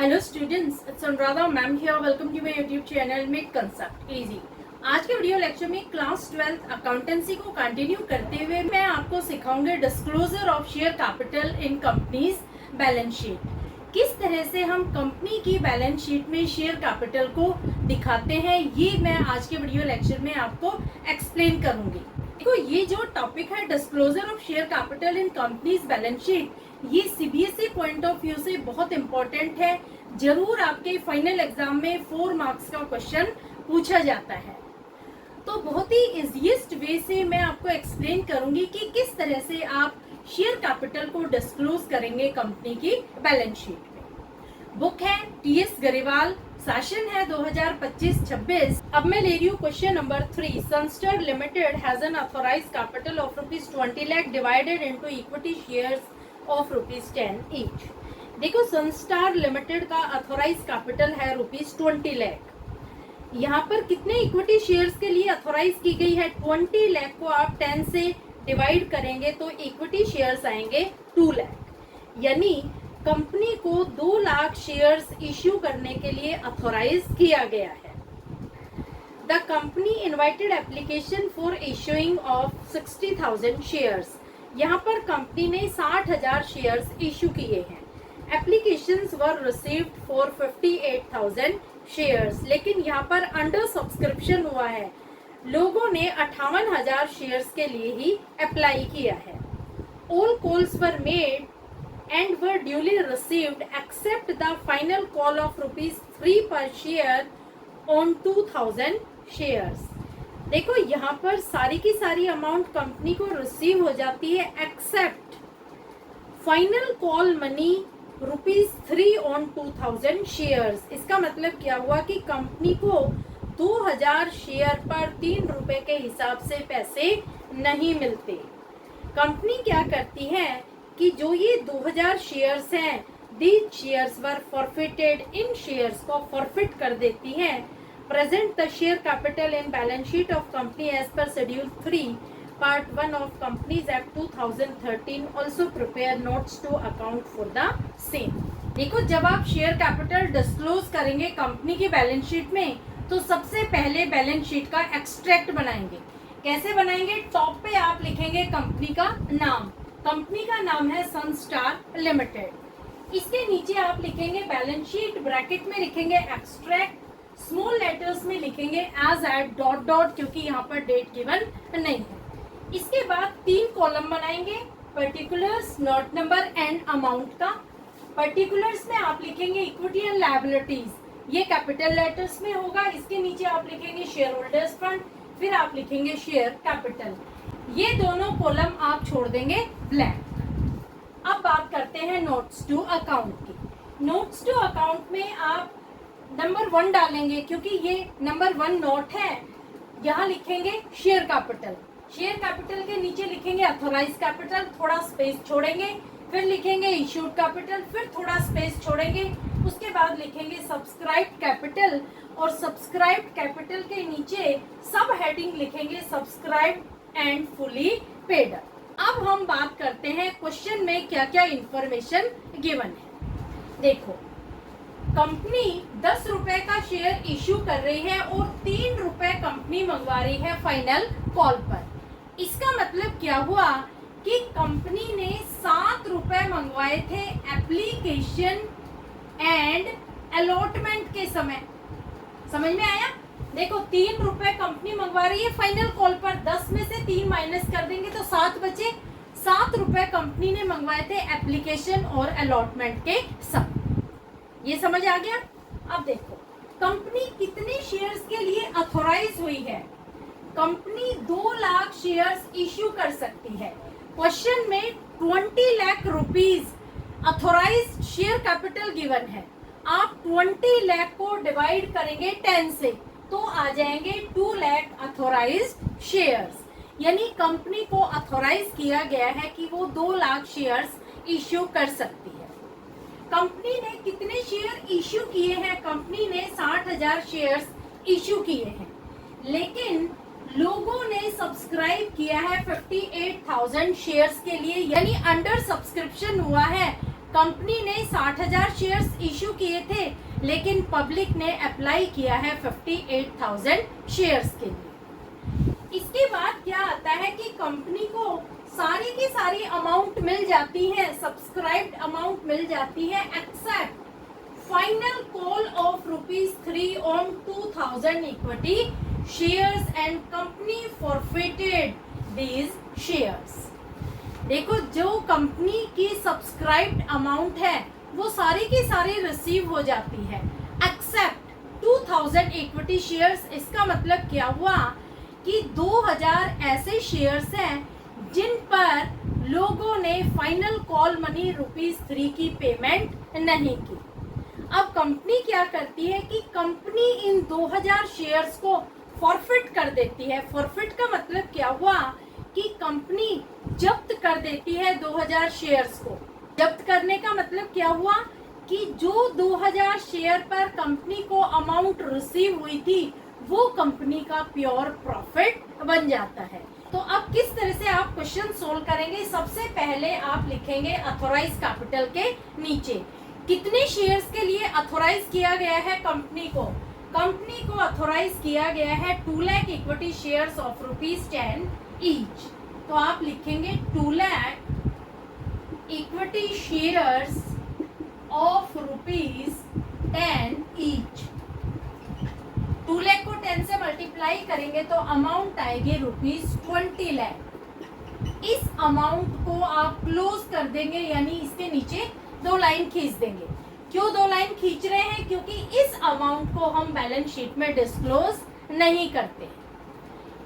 Hello students, it's Anuradha ma'am here. Welcome to my YouTube channel make concept easy. आज के video lecture में class 12 accountancy को continue करते हुए मैं आपको सिखाऊंगी disclosure of share capital in companies balance sheet. किस तरह से हम कंपनी की बैलेंस शीट में शेयर कैपिटल को दिखाते हैं, ये मैं आज के वीडियो लेक्चर में आपको एक्सप्लेन करूंगी। देखो, ये जो टॉपिक है disclosure of share capital in companies balance sheet, ये सीबीएसई पॉइंट ऑफ व्यू से बहुत इंपॉर्टेंट है। जरूर आपके फाइनल एग्जाम में 4 मार्क्स का क्वेश्चन पूछा जाता है। तो बहुत ही इजीएस्ट वे से मैं आपको एक्सप्लेन करूंगी कि किस तरह से आप शेयर कैपिटल को डिस्क्लोज करेंगे कंपनी की बैलेंस शीट में। बुक है टीएस गरेवाल, सेशन है 2025-26। अब मैं ले रही हूँ question number 3। Sunstar limited has an authorised capital of ₹20 lakh divided into equity shares of ₹10 each. देखो, सनस्टार लिमिटेड का ऑथराइज कैपिटल है ₹20 लाख। यहाँ पर कितने इक्विटी शेयर्स के लिए ऑथराइज की गई है? 20 लाख को आप 10 से डिवाइड करेंगे तो इक्विटी शेयर्स आएंगे 2 लाख। यानी कंपनी को 2 लाख शेयर्स इश्यू करने के लिए ऑथराइज किया गया है। The company invited application for issuing of 60,000 shares. यहाँ पर कंपनी ने 60,000 शेयर्स इशू किए हैं। Applications were received for 58,000 shares, लेकिन यहाँ पर अंडर सब्सक्रिप्शन हुआ है। लोगों ने 58,000 शेयर्स के लिए ही अप्लाई किया है। All calls were made and were duly received accept the final call of ₹3 पर शेयर ऑन 2,000 शेयर्स। देखो, यहाँ पर सारी की सारी अमाउंट कंपनी को रिसीव हो जाती है except final call money ₹3 on 2,000 shares. इसका मतलब क्या हुआ कि कंपनी को 2,000 शेयर पर ₹3 के हिसाब से पैसे नहीं मिलते। कंपनी क्या करती है कि जो ये 2,000 शेयर्स हैं, these shares were forfeited, in shares को फॉरफिट कर देती हैं। Present the share capital in balance sheet of company as per Schedule 3, Part 1 of Companies Act 2013. Also prepare notes to account for the same. देखो, जब आप share capital disclose करेंगे company की balance sheet में, तो सबसे पहले बैलेंस शीट का एक्सट्रैक्ट बनाएंगे। कैसे बनाएंगे? टॉप पे आप लिखेंगे कंपनी का नाम। कंपनी का नाम है सनस्टार लिमिटेड। इसके नीचे आप लिखेंगे बैलेंस शीट, ब्रैकेट में लिखेंगे एक्सट्रैक्ट, स्मॉल लेटर्स में लिखेंगे एज एट डॉट डॉट, क्योंकि यहाँ पर डेट गिवन नहीं है। इसके बाद 3 कॉलम बनाएंगे, particulars, note number and amount का। पर्टिकुलर्स में आप लिखेंगे इक्विटी एंड लायबिलिटीज, ये कैपिटल लेटर्स में होगा। इसके नीचे आप लिखेंगे शेयर होल्डर्स फंड, फिर आप लिखेंगे शेयर कैपिटल। ये दोनों कॉलम आप छोड़ देंगे ब्लैंक। अब बात करते हैं नोट्स टू अकाउंट की। नोट्स टू अकाउंट में आप नंबर 1 डालेंगे, क्योंकि ये नंबर 1 नोट है। यहाँ लिखेंगे शेयर कैपिटल। शेयर कैपिटल के नीचे लिखेंगे ऑथराइज कैपिटल, थोड़ा स्पेस छोड़ेंगे, फिर लिखेंगे इश्यूड कैपिटल, फिर थोड़ा स्पेस छोड़ेंगे। उसके बाद लिखेंगे सब्सक्राइब्ड कैपिटल, और सब्सक्राइब्ड कैपिटल के नीचे सब हेडिंग लिखेंगे सब्सक्राइब्ड एंड फुली पेड। अब हम बात करते हैं क्वेश्चन में क्या क्या इंफॉर्मेशन गिवन है। देखो, कंपनी ₹10 का शेयर इश्यू कर रही है और ₹3 कंपनी मंगवा रही है फाइनल कॉल पर। इसका मतलब क्या हुआ कि कंपनी ने ₹7 मंगवाए थे एप्लीकेशन एंड अलॉटमेंट के समय। समझ में आया? देखो, ₹3 कंपनी मंगवा रही है फाइनल कॉल पर, 10 में से 3 माइनस कर देंगे तो 7 बचे। ₹7 कंपनी ने मंगवाए थे एप्लीकेशन और अलॉटमेंट के समय। ये समझ आ गया? अब देखो, कंपनी कितने शेयर्स के लिए ऑथराइज हुई है? कंपनी 2 लाख शेयर्स इश्यू कर सकती है। क्वेश्चन में 20 lakh rupees authorised share capital given है। आप 20 लाख को डिवाइड करेंगे 10 से, तो आ जाएंगे 2 लाख ऑथराइज शेयर्स। यानी कंपनी को ऑथराइज किया गया है कि वो 2 लाख शेयर्स इश्यू कर सकती है। कंपनी ने कितने शेयर इश्यू किए हैं? कंपनी ने 60,000 शेयर्स इश्यू किए हैं, लेकिन लोगों ने सब्सक्राइब किया है 58,000 शेयर्स के लिए, यानी अंडर सब्सक्रिप्शन हुआ है कंपनी ने 60,000 शेयर्स इशू किए थे, लेकिन पब्लिक ने अप्लाई किया है 58,000 शेयर्स के लिए। इसके बाद क्या आता है कि कंपनी को सारी की सारी अमाउंट मिल जाती है, सब्सक्राइब्ड अमाउंट मिल जाती है, except final call of ₹3 on 2000 equity shares and company forfeited these shares. देखो, जो कंपनी की सब्सक्राइब्ड अमाउंट है वो सारी की सारी रिसीव हो जाती है, एक्सेप्ट 2000 इक्विटी शेयर्स। इसका मतलब क्या हुआ कि 2000 ऐसे शेयर्स हैं जिन पर लोगों ने फाइनल कॉल मनी ₹3 की पेमेंट नहीं की। अब कंपनी क्या करती है कि कंपनी इन 2000 शेयर्स को फॉरफिट कर देती है। फॉरफिट का मतलब क्या हुआ कि कंपनी जब्त कर देती है 2000 शेयर्स को। जब्त करने का मतलब क्या हुआ कि जो 2000 शेयर पर कंपनी को अमाउंट रिसीव हुई थी वो कंपनी का प्योर प्रॉफिट बन जाता है। तो अब किस तरह से आप क्वेश्चन सोल्व करेंगे? सबसे पहले आप लिखेंगे अथॉराइज कैपिटल के नीचे कितने शेयर्स के लिए अथॉराइज किया गया है कंपनी को। कंपनी को अथॉराइज किया गया है 2 lakh equity shares of ₹10 each. तो आप लिखेंगे 2 lakh equity shares of ₹10 each. 2 lakh को 10 से मल्टीप्लाई करेंगे तो अमाउंट आएगी ₹20 लाख। इस अमाउंट को आप क्लोज कर देंगे, यानी इसके नीचे 2 लाइन खींच देंगे। क्यों 2 लाइन खींच रहे हैं? क्योंकि इस अमाउंट को हम बैलेंस शीट में डिस्क्लोज नहीं करते।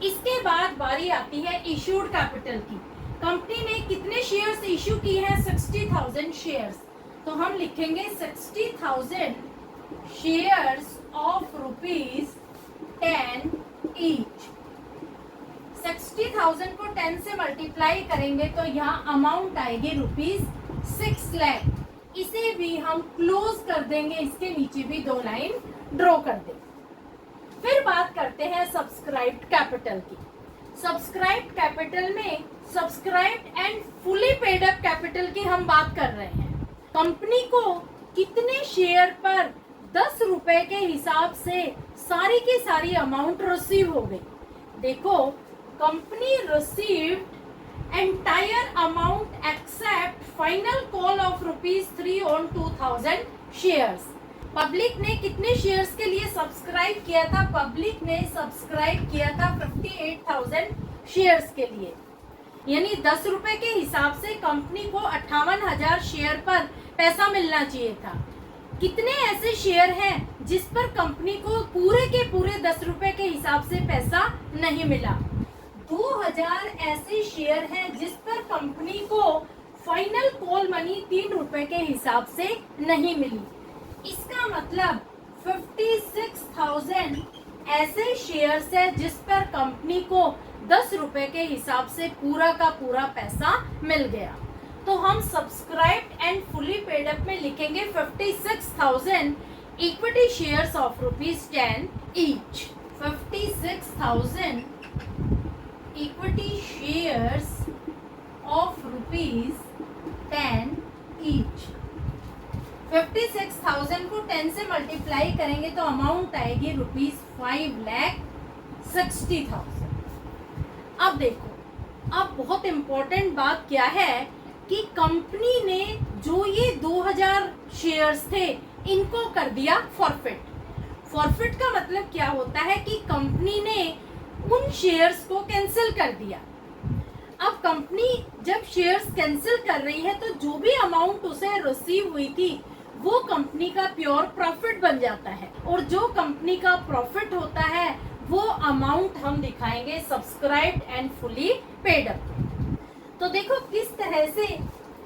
इसके बाद बारी आती है इशूड कैपिटल की। कंपनी ने कितने शेयर्स इशू किए हैं? 60,000 शेयर्स। तो हम लिखेंगे 60,000 शेयर्स ऑफ ₹10 ईच। 60,000 को 10 से मल्टीप्लाई करेंगे तो यहाँ अमाउंट आएगी ₹6 लाख। इसे भी हम क्लोज कर देंगे, इसके नीचे भी 2 लाइन ड्रॉ कर देंगे। फिर बात करते हैं सब्सक्राइब्ड कैपिटल की। सब्सक्राइब्ड कैपिटल में subscribed and fully paid up capital की हम बात कर रहे हैं। कंपनी को कितने शेयर पर ₹10 के हिसाब से सारी की सारी अमाउंट रिसीव हो गई। देखो, company received entire amount except final call of ₹3 on 2000 shares. Public ने कितने शेयर्स के लिए सब्सक्राइब किया था? पब्लिक ने सब्सक्राइब किया था 58,000 शेयर्स के लिए, यानी ₹10 के हिसाब से कंपनी को 58,000 शेयर पर पैसा मिलना चाहिए था। कितने ऐसे शेयर हैं जिस पर कंपनी को पूरे के पूरे ₹10 के हिसाब से पैसा नहीं मिला? 2000 ऐसे शेयर हैं जिस पर कंपनी को फाइनल कॉल मनी ₹3 के हिसाब से नहीं मिली। इसका मतलब 56,000 ऐसे शेयर्स है जिस पर कंपनी को ₹10 के हिसाब से पूरा का पूरा पैसा मिल गया। तो हम subscribed and fully paid up में लिखेंगे 56,000 equity shares of ₹10 each. 56,000 equity shares of ₹10 each. 56,000 को 10 से मल्टीप्लाई करेंगे तो अमाउंट आएगी ₹5,60,000। अब देखो, अब बहुत इंपॉर्टेंट बात क्या है कि कंपनी ने जो ये 2000 शेयर्स थे इनको कर दिया फॉरफिट। फॉरफिट का मतलब क्या होता है कि कंपनी ने उन शेयर्स को कैंसिल कर दिया। अब कंपनी जब शेयर्स कैंसिल कर रही है तो जो भी अमाउंट उसे रिसीव हुई थी वो कंपनी का प्योर प्रॉफिट बन जाता है, और जो कंपनी का प्रॉफिट होता है वो अमाउंट हम दिखाएंगे subscribed and fully paid up. तो देखो किस तरह से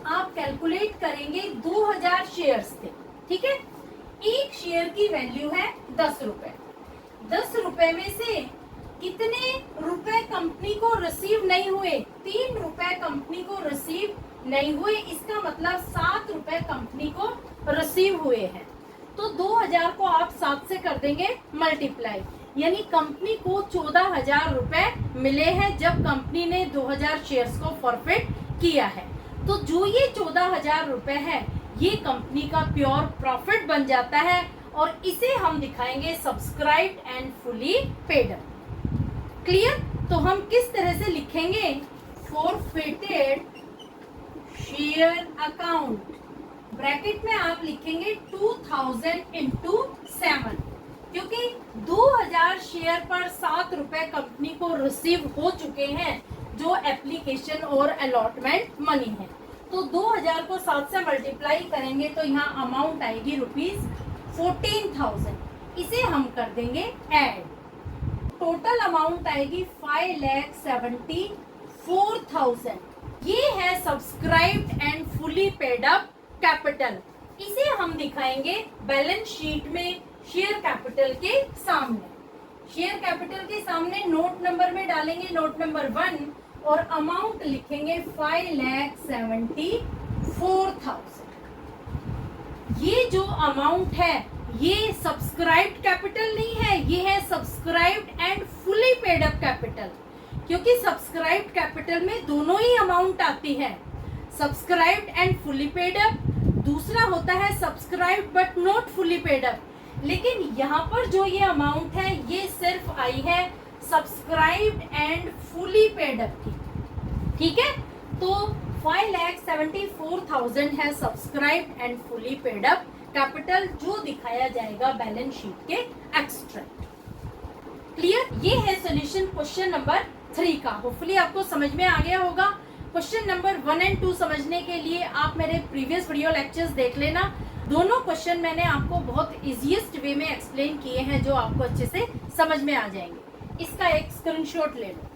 आप कैलकुलेट करेंगे। 2000 शेयर्स थे, ठीक है। एक शेयर की वैल्यू है ₹10। ₹10 में से कितने रुपए कंपनी को रिसीव नहीं हुए? ₹3 कंपनी को रिसीव नहीं हुए। इसका मतलब ₹7 कंपनी को रिसीव हुए हैं। तो 2000 को आप 7 से कर देंगे मल्टीप्लाई, यानी कंपनी को 14,000 रुपए मिले हैं जब कंपनी ने 2000 शेयर्स को फॉरफिट किया है। तो जो ये 14,000 रुपए है ये कंपनी का प्योर प्रॉफिट बन जाता है और इसे हम दिखाएंगे subscribed and fully paid up. Clear? तो हम किस तरह से लिखेंगे? फॉरफिटेड शेयर अकाउंट, ब्रैकेट में आप लिखेंगे 2000 इंटू 7, क्योंकि 2000 शेयर पर 7 रुपए कंपनी को रिसीव हो चुके हैं जो एप्लीकेशन और अलॉटमेंट मनी है। तो 2000 को 7 से मल्टीप्लाई करेंगे तो यहाँ अमाउंट आएगी ₹14,000। इसे हम कर देंगे ऐड। टोटल अमाउंट आएगी 5,74,000। ये है subscribed and fully paid up capital. इसे हम दिखाएंगे बैलेंस शीट में शेयर कैपिटल के सामने। शेयर कैपिटल के सामने नोट नंबर में डालेंगे नोट नंबर 1 और अमाउंट लिखेंगे 5,74,000। ये जो अमाउंट है ये सब्सक्राइब्ड कैपिटल नहीं है, ये है subscribed and fully paid up capital, क्योंकि सब्सक्राइब्ड कैपिटल में दोनों ही अमाउंट आती है, subscribed and fully paid up. दूसरा होता है subscribed but not fully paid up. लेकिन यहाँ पर जो ये अमाउंट है ये सिर्फ आई है subscribed and fully paid up की। ठीक है, तो 5,74,000 है subscribed and fully paid up capital, जो दिखाया जाएगा बैलेंस शीट के एक्सट्रैक्ट। क्लियर? ये है सॉल्यूशन क्वेश्चन नंबर 3 का। होपफुली आपको समझ में आ गया होगा। क्वेश्चन नंबर 1 और 2 समझने के लिए आप मेरे प्रीवियस वीडियो लेक्चर्स देख लेना। दोनों क्वेश्चन मैंने आपको बहुत इजीएस्ट वे में एक्सप्लेन किए हैं जो आपको अच्छे से समझ में आ जाएंगे। इसका एक स्क्रीनशॉट ले लो।